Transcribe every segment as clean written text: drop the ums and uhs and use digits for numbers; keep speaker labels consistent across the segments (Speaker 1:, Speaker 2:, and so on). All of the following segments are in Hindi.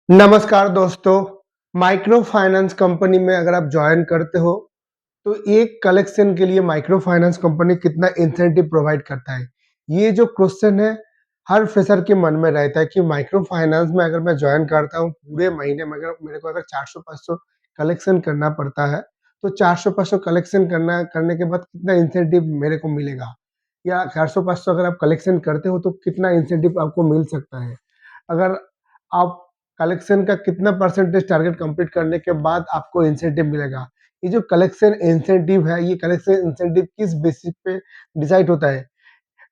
Speaker 1: नमस्कार दोस्तों, माइक्रो फाइनेंस कंपनी में अगर आप जॉइन करते हो, तो एक कलेक्शन के लिए माइक्रो फाइनेंस कंपनी कितना इंसेंटिव प्रोवाइड करता है? ये जो क्वेश्चन है, हर फ्रेशर के मन में रहता है कि माइक्रो फाइनेंस में अगर मैं जॉइन करता हूँ, पूरे महीने में अगर मेरे को अगर 400-500 कलेक्शन करना पड़ता है, तो 400-500 कलेक्शन करने के बाद कितना इंसेंटिव मेरे को मिलेगा? या 400-500 अगर आप कलेक्शन करते हो, तो कितना इंसेंटिव आपको मिल सकता है? अगर आप कलेक्शन का कितना परसेंटेज टारगेट कंप्लीट करने के बाद आपको इंसेंटिव मिलेगा? ये जो कलेक्शन इंसेंटिव है, ये कलेक्शन इंसेंटिव किस बेसिस पे डिसाइड होता है?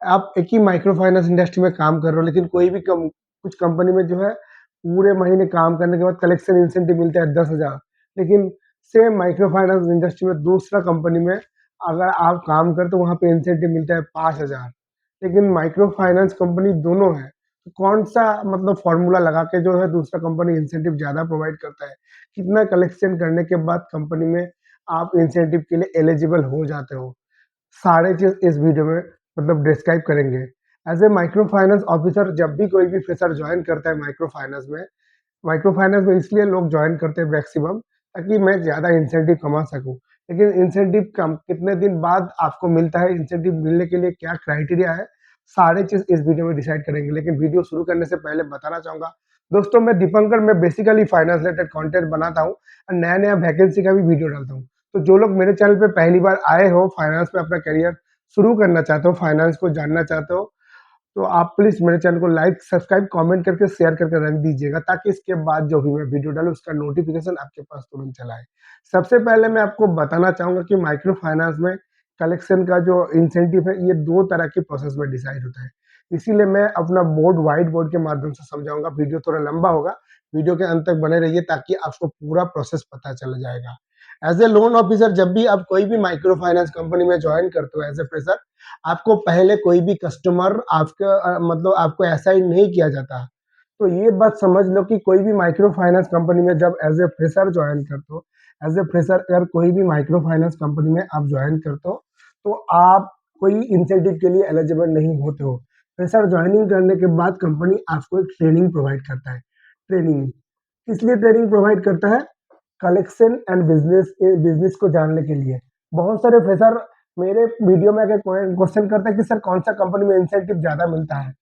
Speaker 1: आप एक ही माइक्रो फाइनेंस इंडस्ट्री में काम कर रहे हो, लेकिन कोई भी कुछ कंपनी में जो है पूरे महीने काम करने के बाद कलेक्शन इंसेंटिव मिलता है 10,000, लेकिन सेम माइक्रो फाइनेंस इंडस्ट्री में दूसरा कंपनी में अगर आप काम करते हो, वहाँ पे इंसेंटिव मिलता है 5,000। लेकिन माइक्रो फाइनेंस कंपनी दोनों है, तो कौन-सा मतलब फ़ॉर्मूला लगा के जो है दूसरा कंपनी इंसेंटिव ज़्यादा प्रोवाइड करता है? कितना कलेक्शन करने के बाद कंपनी में आप इंसेंटिव के लिए एलिजिबल हो जाते हो? सारे चीज़ इस वीडियो में मतलब डिस्क्राइब करेंगे। As a micro finance officer जब भी कोई भी फ्रेशर जॉइन करता है माइक्रो फाइनेंस में इसलिए लोग जॉइन करते हैं मैक्सिमम ताकि मैं ज़्यादा इंसेंटिव कमा सकूँ। लेकिन इंसेंटिव कम कितने दिन बाद आपको मिलता है, इंसेंटिव मिलने के लिए क्या क्राइटेरिया है, सारी चीज़ इस वीडियो में डिसाइड करेंगे। लेकिन वीडियो शुरू करने से पहले बताना चाहूँगा, दोस्तों मैं दीपंकर मैं बेसिकली फाइनेंस रिलेटेड कंटेंट बनाता हूँ और नया-नया वैकेंसी का भी वीडियो डालता हूँ। तो जो लोग मेरे चैनल पे पहली बार आए हो, फाइनेंस में अपना करियर शुरू करना चाहते हो, फाइनेंस को जानना चाहते हो, तो आप प्लीज़ मेरे चैनल को लाइक, सब्सक्राइब, कमेंट करके शेयर करके रख दीजिएगा ताकि इसके बाद जो भी मैं वीडियो डालूँ उसका नोटिफ़िकेशन आपके पास तुरंत चला आए। सबसे पहले मैं आपको बताना चाहूँगा कि माइक्रो फाइनेंस में कलेक्शन का जो इंसेंटिव है ये 2 तरह के प्रोसेस में डिसाइड होता है। इसीलिए मैं अपना व्हाइट बोर्ड के माध्यम से समझाऊँगा, वीडियो थोड़ा लंबा होगा, वीडियो के अंत तक बने रहिए ताकि आपको पूरा प्रोसेस पता चल जाएगा। एज़ ए लोन ऑफिसर जब भी आप कोई भी माइक्रो फाइनेंस कंपनी में जॉइन करते हो एज़ ए फ्रेशर, आपको पहले कोई भी कस्टमर आपका मतलब आपको असाइन नहीं किया जाता। तो ये बात समझ लो कि कोई भी माइक्रो फाइनेंस कंपनी में जब एज़ ए फ्रेशर जॉइन करते हो, एज़ ए फ्रेशर अगर कोई भी माइक्रो फाइनेंस कंपनी में आप जॉइन करते हो, तो आप कोई इंसेंटिव के लिए एलिजिबल नहीं होते हो। फ्रेशर जॉइनिंग करने के बाद कंपनी आपको एक ट्रेनिंग प्रोवाइड करता है। ट्रेनिंग, किस लिए ट्रेनिंग प्रोवाइड करता है? कलेक्शन एंड बिज़नेस को जानने के लिए। बहुत सारे फ्रेशर मेरे वीडियो में आके क्वेश्चन करते हैं कि सर कौन-सा कंपनी में इंसेंटिव ज़्यादा मिलता है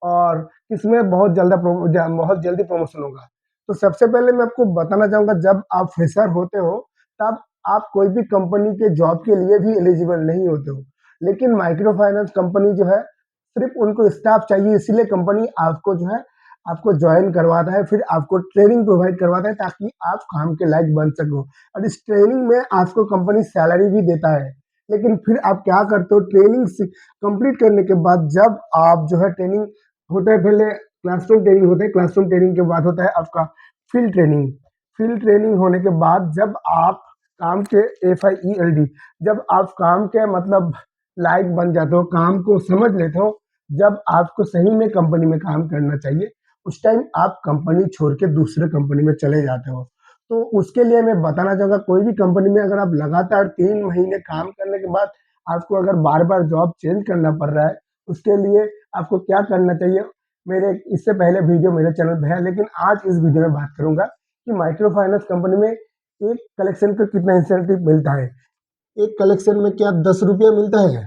Speaker 1: और किसमें बहुत जल्दी प्रमोशन होगा। तो सबसे पहले मैं आपको बताना चाहूँगा जब आप फ्रेशर होते हो, तब आप कोई भी कंपनी के जॉब के लिए भी एलिजिबल नहीं होते हो। लेकिन माइक्रो फाइनेंस कंपनी जो है, सिर्फ़ उनको स्टाफ चाहिए इसीलिए कंपनी आपको जो है आपको जॉइन करवाता है, फिर आपको ट्रेनिंग प्रोवाइड करवाता है ताकि आप काम के लायक बन सको और इस ट्रेनिंग में आपको कंपनी सैलरी भी देता है। लेकिन फिर आप क्या करते हो ट्रेनिंग कंप्लीट करने के बाद जब आप जो है ट्रेनिंग होता है, पहले क्लासरूम ट्रेनिंग होता है, क्लासरूम ट्रेनिंग के बाद होता है आपका फील्ड ट्रेनिंग। फील्ड ट्रेनिंग होने के बाद जब आप काम के FIELD जब आप काम के मतलब लायक बन जाते हो, काम को समझ लेते हो, जब आपको सही में कंपनी में काम करना चाहिए, उस टाइम आप कंपनी छोड़ के दूसरे कंपनी में चले जाते हो। तो उसके लिए मैं बताना चाहूँगा कोई भी कंपनी में अगर आप लगातार 3 महीने काम करने के बाद आपको अगर बार-बार जॉब चेंज करना पड़ रहा है, उसके लिए आपको क्या करना चाहिए? मेरे इससे पहले वीडियो मेरे चैनल पे है, लेकिन आज इस वीडियो में बात करूँगा कि माइक्रो फाइनेंस कंपनी में एक कलेक्शन का कितना इंसेंटिव मिलता है। एक कलेक्शन में क्या ₹10 मिलता है?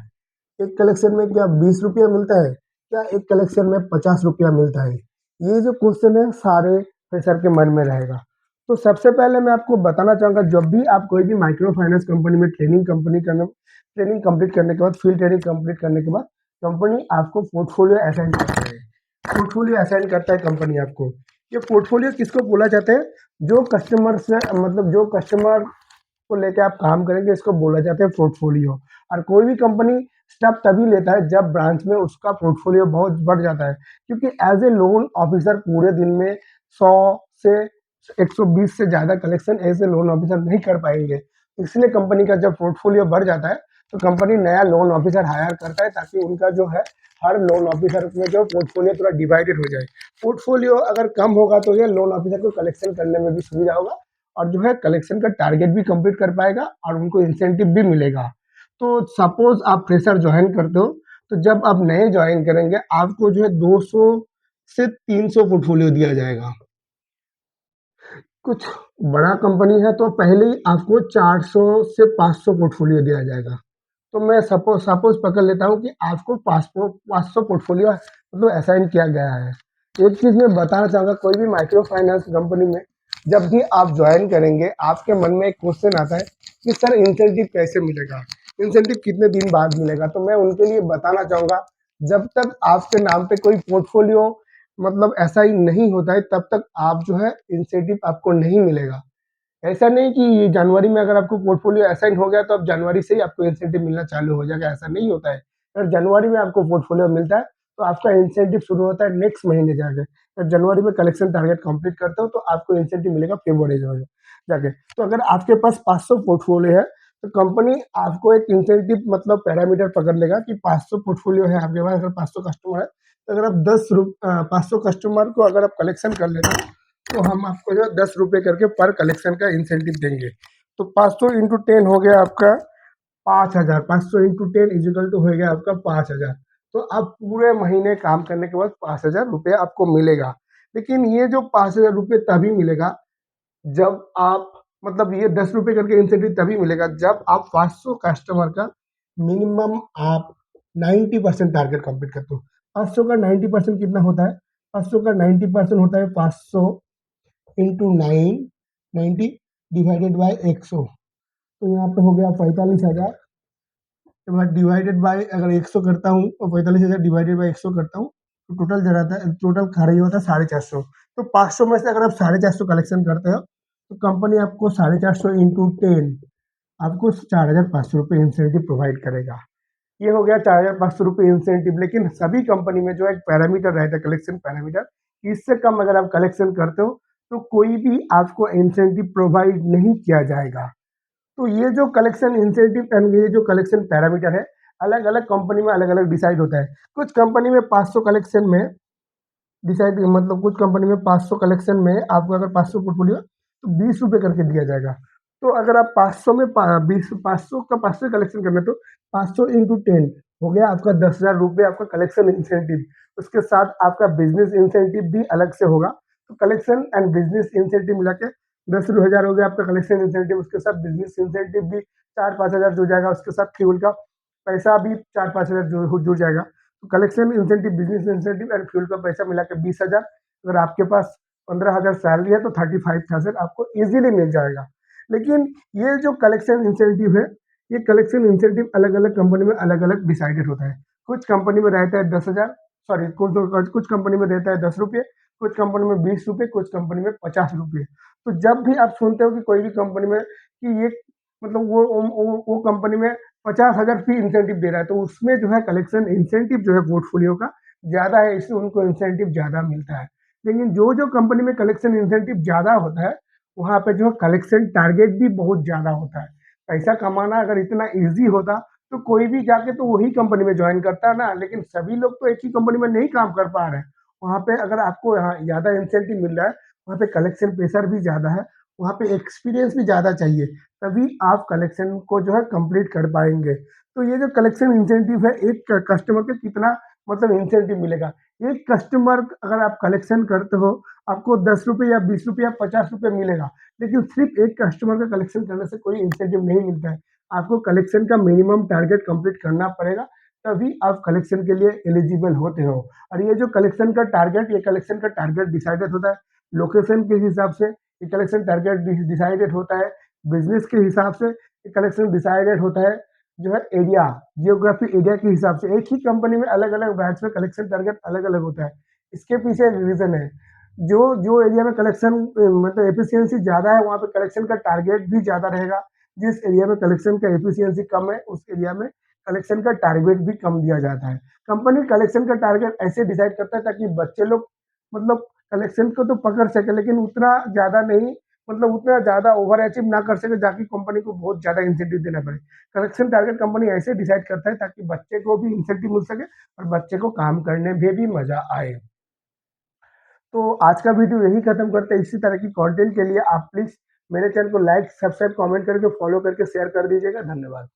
Speaker 1: एक कलेक्शन में क्या ₹20 मिलता है? क्या एक कलेक्शन में ₹50 मिलता है? ये जो क्वेश्चन है सारे फ्रेशर के मन में रहेगा। तो सबसे पहले मैं आपको बताना चाहूँगा जब भी आप कोई भी माइक्रो फाइनेंस कंपनी में ट्रेनिंग कंप्लीट करने के बाद फील्ड ट्रेनिंग कंप्लीट करने के बाद कंपनी आपको पोर्टफोलियो असाइन करता है। पोर्टफोलियो असाइन करता है कंपनी आपको। ये पोर्टफोलियो किसको बोला जाता है? जो कस्टमर से मतलब जो कस्टमर को लेके आप काम करेंगे इसको बोला जाता है पोर्टफोलियो। और कोई भी कंपनी स्टेप तभी लेता है जब ब्रांच में उसका पोर्टफोलियो बहुत बढ़ जाता है, क्योंकि एज ए लोन ऑफिसर पूरे दिन में 100 से 120 से ज़्यादा collection as a loan officer नहीं कर पाएंगे। इसलिए कंपनी का जब पोर्टफोलियो बढ़ जाता है तो कंपनी नया लोन ऑफिसर हायर करता है ताकि उनका जो है हर लोन ऑफिसर में जो पोर्टफोलियो थोड़ा डिवाइडेड हो जाए। पोर्टफोलियो अगर कम होगा तो ये लोन ऑफिसर को कलेक्शन करने में भी सुविधा होगा और जो है कलेक्शन का टारगेट भी कंप्लीट कर पाएगा और उनको इंसेंटिव भी मिलेगा। तो सपोज़ आप फ्रेशर जॉइन करते हो, तो जब आप नए जॉइन करेंगे, आपको जो है 200 से 300 पोर्टफोलियो दिया जाएगा। कुछ बड़ा कंपनी है तो पहले ही आपको 400 से 500 पोर्टफोलियो दिया जाएगा। तो मैं सपोज सपोज पकड़ लेता हूँ कि आपको 500 पोर्टफोलियो मतलब असाइन किया गया है। एक चीज़ मैं बताना चाहूँगा, कोई भी माइक्रो फाइनेंस कंपनी में जब भी आप ज्वाइन करेंगे, आपके मन में एक क्वेश्चन आता है कि सर इंसेंटिव कैसे मिलेगा, इंसेंटिव कितने दिन बाद मिलेगा। तो मैं उनके लिए बताना चाहूँगा, जब तक आपके नाम पे कोई पोर्टफोलियो मतलब ऐसा ही नहीं होता है, तब तक आप जो है इंसेंटिव आपको नहीं मिलेगा। ऐसा नहीं कि जनवरी में अगर आपको पोर्टफोलियो असाइन हो गया तो अब जनवरी से ही आपको इंसेंटिव मिलना चालू हो जाएगा, ऐसा नहीं होता है। अगर जनवरी में आपको पोर्टफोलियो मिलता है तो आपका इंसेंटिव शुरू होता है नेक्स्ट महीने जाके। अगर जनवरी में कलेक्शन टारगेट कंप्लीट करते हो तो आपको इंसेंटिव मिलेगा फरवरी में जाके। तो अगर आपके पास 500 पोर्टफोलियो है तो कंपनी आपको एक इंसेंटिव मतलब पैरामीटर पकड़ लेगा कि 500 पोर्टफोलियो है आपके पास, अगर 500 कस्टमर है तो अगर आप 500 कस्टमर को अगर आप कलेक्शन कर लेते हो तो हम आपको जो है 10 रुपये करके पर कलेक्शन का इंसेंटिव देंगे। तो 500 इंटू 10 हो गया आपका 5,000। 500 इंटू 10 इजिकल टू हो गया आपका 5,000। तो आप पूरे महीने काम करने के बाद 5,000 रुपये आपको मिलेगा। लेकिन ये जो 5,000 रुपये तभी मिलेगा जब आप मतलब ये 10 रुपये करके इंसेंटिव तभी मिलेगा जब आप 500 कस्टमर का मिनिमम आप 90% टारगेट कंप्लीट करते हो। 500 का 90% कितना होता है? 500 का 90% होता है 500 इंटू 90 डिवाइडेड बाय 100। तो यहाँ पे हो गया 45,000। के बाद डिवाइडेड बाय अगर 100 करता हूँ और 45,000 डिवाइडेड बाय 100 करता हूँ तो टोटल जो रहता है, टोटल खाली होता है 450। तो 500 में से अगर आप 450 कलेक्शन करते हो तो कंपनी आपको 450 इंटू 10 आपको 4,500 रुपये इंसेंटिव प्रोवाइड करेगा। ये हो गया 4,500 रुपये इंसेंटिव। लेकिन सभी कंपनी में जो एक पैरामीटर रहता है कलेक्शन पैरामीटर, इससे कम अगर आप कलेक्शन करते हो तो कोई भी आपको इंसेंटिव प्रोवाइड नहीं किया जाएगा। तो ये जो कलेक्शन इंसेंटिव एंड ये जो कलेक्शन पैरामीटर है, अलग अलग कंपनी में अलग अलग डिसाइड होता है। कुछ कंपनी में 500 कलेक्शन में डिसाइड मतलब कुछ कंपनी में 500 कलेक्शन में आपको अगर 500 पोर्टफोलियो तो 20 रुपये करके दिया जाएगा। तो अगर आप 500 में 20 500 का 500 कलेक्शन करना तो 500 इंटू 10 हो गया आपका 10,000 रुपये आपका कलेक्शन इंसेंटिव। उसके साथ आपका बिजनेस इंसेंटिव भी अलग से होगा। तो कलेक्शन एंड बिजनेस इंसेंटिव मिला के 10,000 हो गया आपका कलेक्शन इंसेंटिव। उसके साथ बिजनेस इंसेंटिव भी 4-5 हज़ार जुड़ जाएगा। उसके साथ फ्यूल का पैसा भी 4-5 हज़ार जुड़ जाएगा। तो collection incentive, business incentive and fuel का पैसा मिला के 20,000। अगर आपके पास 15,000 सैलरी है तो 35,000 आपको इजीली मिल जाएगा। लेकिन ये जो कलेक्शन इंसेंटिव है, ये कलेक्शन इंसेंटिव अलग अलग कंपनी में अलग अलग डिसाइडेड होता है। कुछ कंपनी में रहता है 10,000, सॉरी कुछ कंपनी में रहता है 10 रुपये, कुछ कंपनी में 20 रुपये, कुछ कंपनी में 50 रुपये। तो जब भी आप सुनते हो कि कोई भी कंपनी में कि ये मतलब वो कंपनी में 50,000 फी इंसेंटिव दे रहा है तो उसमें जो है कलेक्शन इंसेंटिव जो है पोर्टफोलियो का ज़्यादा है, इसलिए उनको इंसेंटिव ज़्यादा मिलता है। लेकिन जो जो कंपनी में कलेक्शन इंसेंटिव ज़्यादा होता है वहाँ पे जो कलेक्शन टारगेट भी बहुत ज़्यादा होता है। पैसा कमाना अगर इतना ईजी होता तो कोई भी जाके तो वही कंपनी में ज्वाइन करता ना। लेकिन सभी लोग तो एक ही कंपनी में नहीं काम कर पा रहे हैं। वहाँ पे अगर आपको यहाँ ज़्यादा इंसेंटिव मिल रहा है, वहाँ पे कलेक्शन प्रेशर भी ज़्यादा है, वहाँ पे एक्सपीरियंस भी ज़्यादा चाहिए, तभी आप कलेक्शन को जो है कंप्लीट कर पाएंगे। तो ये जो कलेक्शन इंसेंटिव है, एक कस्टमर को कितना मतलब इंसेंटिव मिलेगा। एक कस्टमर अगर आप कलेक्शन करते हो आपको 10 रुपये या 20 रुपये या 50 रुपये मिलेगा। लेकिन सिर्फ एक कस्टमर का कलेक्शन करने से कोई इंसेंटिव नहीं मिलता है। आपको कलेक्शन का मिनिमम टारगेट कंप्लीट करना पड़ेगा, तभी आप कलेक्शन के लिए एलिजिबल होते हो। और ये जो कलेक्शन का टारगेट, ये कलेक्शन का टारगेट डिसाइडेड होता है लोकेशन के हिसाब से, ये कलेक्शन टारगेट डिसाइडेड होता है बिजनेस के हिसाब से, ये कलेक्शन डिसाइडेड होता है जो है एरिया, जियोग्राफी एरिया के हिसाब से। एक ही कंपनी में अलग अलग ब्रांच में कलेक्शन टारगेट अलग अलग होता है। इसके पीछे रीजन है, जो जो एरिया में कलेक्शन मतलब एफिशिएंसी ज़्यादा है वहाँ पे कलेक्शन का टारगेट भी ज़्यादा रहेगा। जिस एरिया में कलेक्शन का एफिशिएंसी कम है उस एरिया में कलेक्शन का टारगेट भी कम दिया जाता है। कंपनी कलेक्शन का टारगेट ऐसे डिसाइड करता है ताकि बच्चे लोग मतलब कलेक्शन को तो पकड़ सके लेकिन उतना ज़्यादा नहीं, मतलब उतना ज़्यादा ओवर अचीव ना कर सके जाकि कंपनी को बहुत ज़्यादा इंसेंटिव देना पड़े। कलेक्शन टारगेट कंपनी ऐसे डिसाइड करता है ताकि बच्चे को भी इंसेंटिव मिल सके और बच्चे को काम करने में भी मज़ा आए। तो आज का वीडियो यही खत्म करते हैं। इसी तरह की कंटेंट के लिए आप प्लीज़ मेरे चैनल को लाइक, सब्सक्राइब, कमेंट करके फॉलो करके शेयर कर दीजिएगा। धन्यवाद।